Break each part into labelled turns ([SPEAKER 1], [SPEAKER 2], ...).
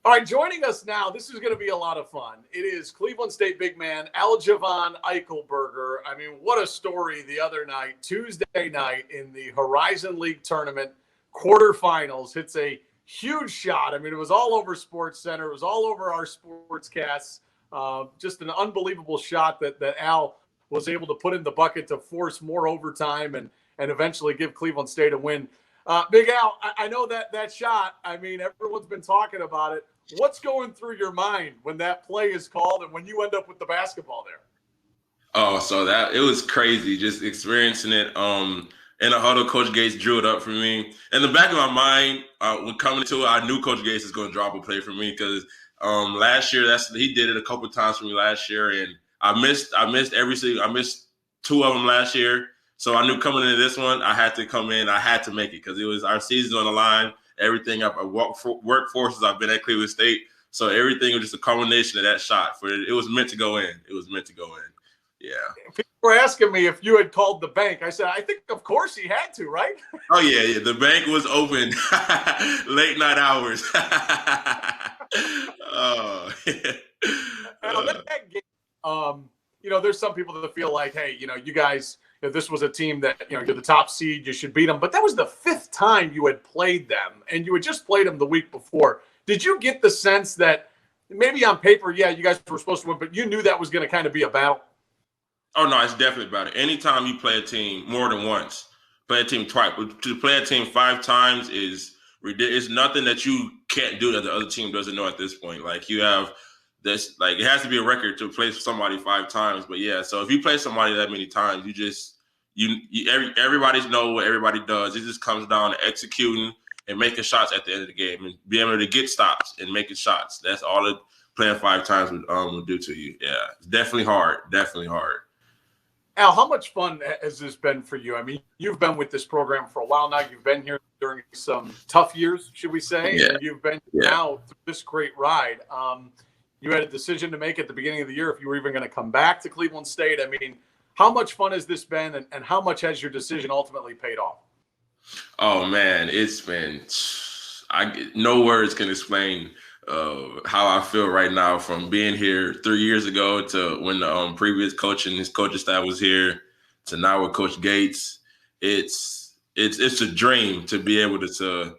[SPEAKER 1] All right, joining us now, this is going to be a lot of fun. It is Cleveland State big man, Eichelberger. I mean, what a story the other night, Tuesday night in the Horizon League Tournament quarterfinals. Hits a huge shot. I mean, it was all over Sports Center. It was all over our sportscasts. Just an unbelievable shot that Al was able to put in the bucket to force more overtime and eventually give Cleveland State a win. Big Al, I know that shot, I mean, everyone's been talking about it. What's going through your mind when that play is called and when you end up with the basketball there?
[SPEAKER 2] Oh, so it was crazy just experiencing it. In a huddle, Coach Gates drew it up for me. In the back of my mind, when coming to it, I knew Coach Gates was going to drop a play for me because last year he did it a couple times for me last year, and I missed two of them last year. So I knew coming into this one, I had to come in, I had to make it because it was our season on the line. Everything workforces I've been at Cleveland State, so everything was just a combination of that shot. It was meant to go in. It was meant to go in. Yeah.
[SPEAKER 1] People were asking me if you had called the bank. I said, I think of course he had to, right?
[SPEAKER 2] Oh yeah. The bank was open, late night hours. Oh.
[SPEAKER 1] Now, that game, there's some people that feel like, hey, you guys. If this was a team that, you're the top seed, you should beat them. But that was the fifth time you had played them, and you had just played them the week before. Did you get the sense that maybe on paper, yeah, you guys were supposed to win, but you knew that was going to kind of be a battle?
[SPEAKER 2] Oh, no, it's definitely about it. Anytime you play a team more than once, play a team twice, but to play a team 5 times is ridiculous. It's nothing that you can't do that the other team doesn't know at this point. Like, you have this, like, it has to be a record to play somebody 5 times. But yeah, so if you play somebody that many times, everybody knows what everybody does. It just comes down to executing and making shots at the end of the game and being able to get stops and making shots. That's all that playing 5 times would do to you. Yeah, it's definitely hard. Definitely hard.
[SPEAKER 1] Al, how much fun has this been for you? I mean, you've been with this program for a while now. You've been here during some tough years, should we say?
[SPEAKER 2] Yeah.
[SPEAKER 1] And you've been now through this great ride. You had a decision to make at the beginning of the year if you were even going to come back to Cleveland State. I mean, how much fun has this been, and how much has your decision ultimately paid off?
[SPEAKER 2] Oh, man, it's been no words can explain how I feel right now from being here 3 years ago to when the previous coach and his coaching staff was here to now with Coach Gates. It's a dream to be able to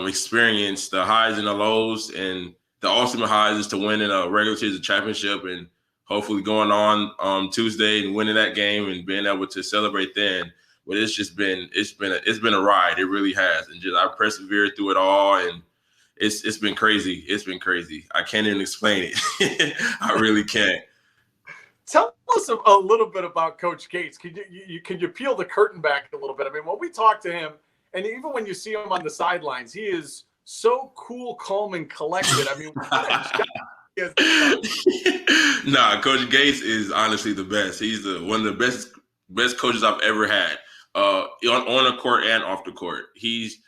[SPEAKER 2] experience the highs and the lows, and the ultimate highs is to win in a regular season championship and hopefully going on Tuesday and winning that game and being able to celebrate then. But it's been a ride. It really has. And just I persevered through it all, and it's been crazy. It's been crazy. I can't even explain it. I really can't.
[SPEAKER 1] Tell us a little bit about Coach Gates. Can you peel the curtain back a little bit? I mean, when we talk to him, and even when you see him on the sidelines, he is so cool, calm, and collected. I mean,
[SPEAKER 2] Nah, Coach Gates is honestly the best. He's one of the best coaches I've ever had, on the court and off the court. He's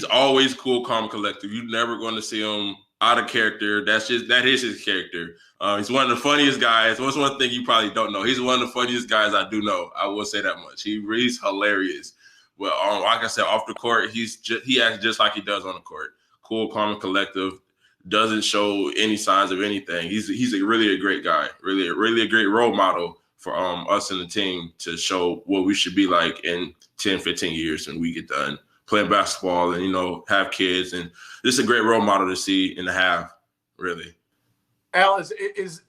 [SPEAKER 2] always cool, calm, collective. You're never going to see him out of character. That is his character. He's one of the funniest guys. What's one thing you probably don't know? He's one of the funniest guys I do know. I will say that much. He's hilarious. But like I said, off the court, he acts just like he does on the court. Cool, calm, and collective. Doesn't show any signs of anything. He's really a great guy. Really a great role model for us and the team to show what we should be like in 10, 15 years when we get done playing basketball and, have kids. And this is a great role model to see and to have, really.
[SPEAKER 1] Al,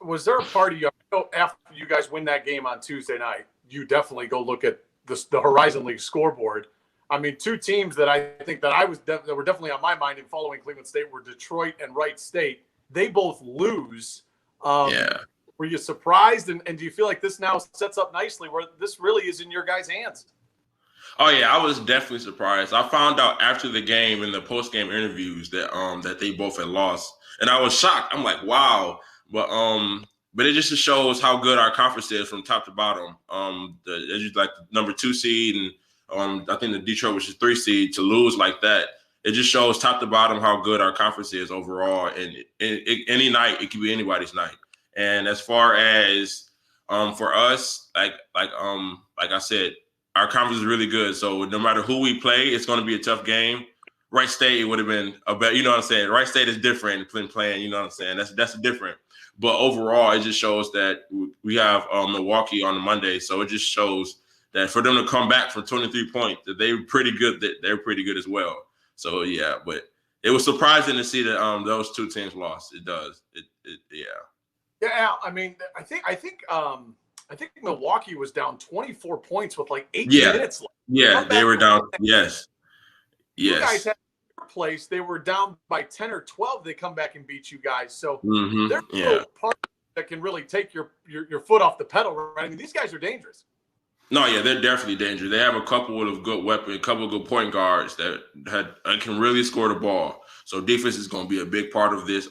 [SPEAKER 1] was there a part of you, after you guys win that game on Tuesday night, you definitely go look at the Horizon League scoreboard. I mean, 2 teams that I think that were definitely on my mind in following Cleveland State were Detroit and Wright State. They both lose.
[SPEAKER 2] Yeah.
[SPEAKER 1] Were you surprised? And do you feel like this now sets up nicely where this really is in your guys' hands?
[SPEAKER 2] Oh yeah, I was definitely surprised. I found out after the game in the post-game interviews that they both had lost, and I was shocked. I'm like, wow, but it just shows how good our conference is from top to bottom. The number 2 seed, and I think the Detroit was the 3 seed, to lose like that. It just shows top to bottom how good our conference is overall. And any night, it could be anybody's night. And as far as for us, like I said, our conference is really good. So no matter who we play, it's going to be a tough game. Wright State, it would have been a better, you know what I'm saying? Wright State is different than playing, you know what I'm saying? That's different. But overall, it just shows that we have Milwaukee on Monday. So it just shows that for them to come back from 23 points, that they're pretty good, that they're pretty good as well. So, yeah, but it was surprising to see that those two teams lost. It does. Yeah.
[SPEAKER 1] Yeah, I mean, I think Milwaukee was down 24 points with like 8 minutes left.
[SPEAKER 2] Yeah, they were down. Yes.
[SPEAKER 1] You guys had a place. They were down by 10 or 12. They come back and beat you guys. So there's no part that can really take your foot off the pedal, right? I mean, these guys are dangerous.
[SPEAKER 2] No, yeah, they're definitely dangerous. They have a couple of good weapons, a couple of good point guards that can really score the ball. So defense is going to be a big part of this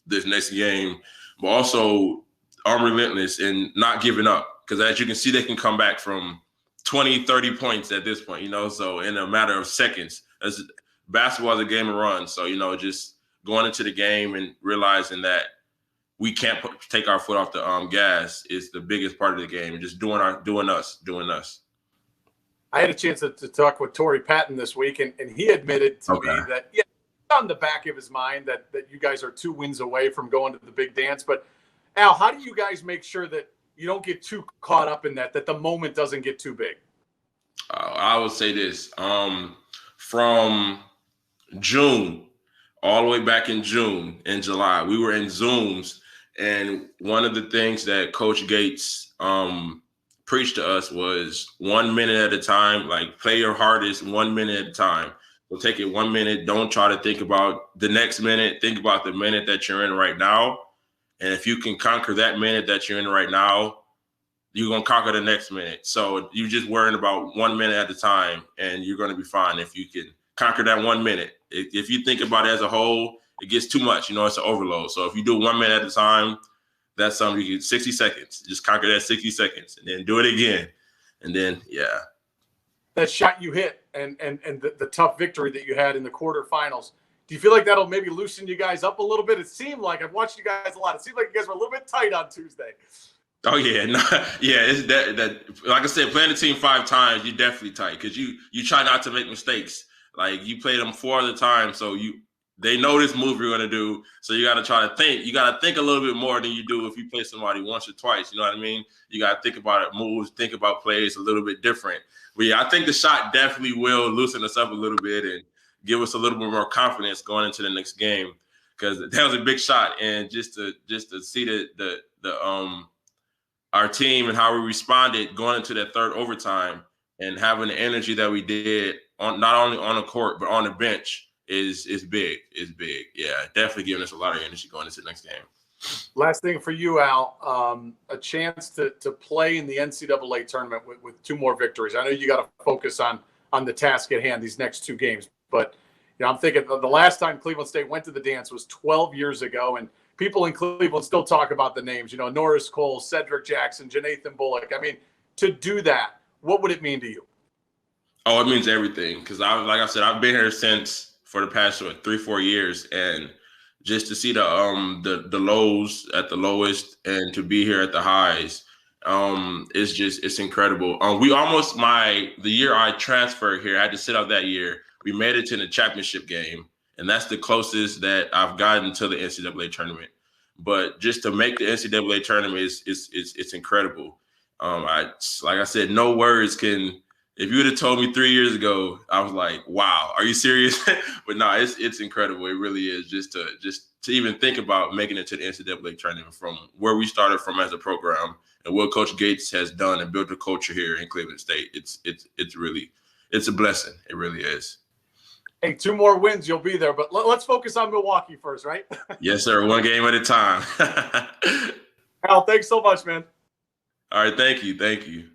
[SPEAKER 2] this next game. But also, I'm relentless and not giving up, because as you can see, they can come back from 20, 30 points at this point, so in a matter of seconds. Basketball is a game of runs. So, just going into the game and realizing that we can't take our foot off the gas is the biggest part of the game, and just doing us. I
[SPEAKER 1] had a chance to talk with Torrey Patton this week, and he admitted to me that, on the back of his mind that you guys are 2 wins away from going to the big dance. But Al, how do you guys make sure that you don't get too caught up in that the moment doesn't get too big?
[SPEAKER 2] I would say this, from June, all the way back in June and July, we were in Zooms. And one of the things that Coach Gates preached to us was 1 minute at a time, like play your hardest 1 minute at a time. So take it 1 minute. Don't try to think about the next minute. Think about the minute that you're in right now. And if you can conquer that minute that you're in right now, you're going to conquer the next minute. So you're just worrying about 1 minute at a time, and you're going to be fine if you can conquer that 1 minute. If you think about it as a whole, it gets too much. It's an overload. So if you do 1 minute at a time, that's something you get 60 seconds. Just conquer that 60 seconds and then do it again. And then,
[SPEAKER 1] that shot you hit and the tough victory that you had in the quarterfinals, do you feel like that'll maybe loosen you guys up a little bit? It seemed like, I've watched you guys a lot, it seemed like you guys were a little bit tight on Tuesday.
[SPEAKER 2] Oh, yeah. No, yeah, it's that like I said, playing the team 5 times, you're definitely tight, because you try not to make mistakes. Like, you play them 4 at a time, so they know this move you're going to do, so you got to try to think. You got to think a little bit more than you do if you play somebody once or twice. You know what I mean? You got to think about it, moves, think about plays a little bit different. But, yeah, I think the shot definitely will loosen us up a little bit and give us a little bit more confidence going into the next game, because that was a big shot. And just to see our team and how we responded going into that third overtime and having the energy that we did, not only on the court but on the bench, is big. It's big. Yeah, definitely giving us a lot of energy going into the next game.
[SPEAKER 1] Last thing for you, Al, a chance to play in the NCAA tournament with 2 more victories. I know you got to focus on the task at hand these next 2 games, but I'm thinking the last time Cleveland State went to the dance was 12 years ago, and people in Cleveland still talk about the names, Norris Cole, Cedric Jackson, Janathan Bullock. I mean, to do that, what would it mean to you?
[SPEAKER 2] Oh, it means everything, because like I said, I've been here for the past 3-4 years, and just to see the lows at the lowest and to be here at the highs, it's incredible. We almost the year I transferred here, I had to sit out that year. We made it to the championship game, and that's the closest that I've gotten to the NCAA tournament. But just to make the NCAA tournament it's incredible. Like I said, no words can. If you would have told me 3 years ago, I was like, "Wow, are you serious?" But no, it's incredible. It really is. Just to even think about making it to the NCAA tournament from where we started from as a program and what Coach Gates has done and built a culture here in Cleveland State. It's a blessing. It really is.
[SPEAKER 1] Hey, 2 more wins, you'll be there. But let's focus on Milwaukee first, right?
[SPEAKER 2] Yes, sir. 1 game at a time.
[SPEAKER 1] Al, thanks so much, man.
[SPEAKER 2] All right. Thank you.